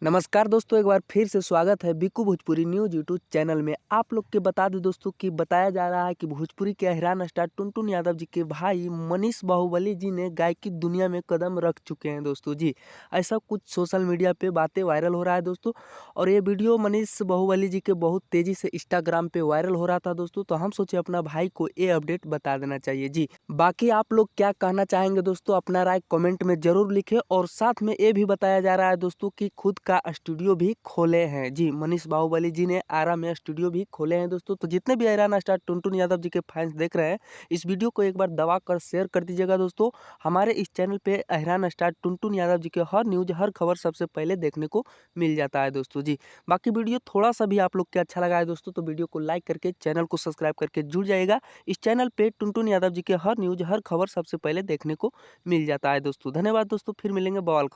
नमस्कार दोस्तों, एक बार फिर से स्वागत है Bikku Bhojpuri news YouTube channel में। आप लोग के बता दें दोस्तों कि बताया जा रहा है कि भोजपुरी के अहिरान स्टार टुनटुन यादव जी के भाई मनीष बाहुबली जी ने गायकी दुनिया में कदम रख चुके हैं दोस्तों जी। ऐसा कुछ सोशल मीडिया पे बातें वायरल हो रहा है दोस्तों। और ये वीडियो मनीष बाहुबली जी के बहुत तेज़ी से इंस्टाग्राम पे वायरल हो रहा था दोस्तों, तो हम सोचे अपना भाई को ये अपडेट बता देना चाहिए जी। बाकी आप लोग क्या कहना चाहेंगे दोस्तों, अपना राय कमेंट में ज़रूर लिखें। और साथ में ये भी बताया जा रहा है दोस्तों कि खुद का स्टूडियो भी खोले हैं जी। मनीष बाहुबली जी ने आरा में स्टूडियो भी खोले हैं दोस्तों। तो जितने भी अहिरान स्टार टुनटुन यादव जी के फैंस देख रहे हैं, इस वीडियो को एक बार दबा कर शेयर कर दीजिएगा दोस्तों। हमारे इस चैनल पे अहिरान स्टार टुनटुन यादव जी के हर न्यूज़, हर खबर सबसे पहले देखने को मिल जाता है दोस्तों जी। बाकी वीडियो थोड़ा सा भी आप लोग के अच्छा लगा है दोस्तों, तो वीडियो को लाइक करके चैनल को सब्सक्राइब करके जुड़ जाइएगा। इस चैनल पे टुनटुन यादव जी के हर न्यूज़, हर खबर सबसे पहले देखने को मिल जाता है दोस्तों। धन्यवाद दोस्तों, फिर मिलेंगे बवाल खबर।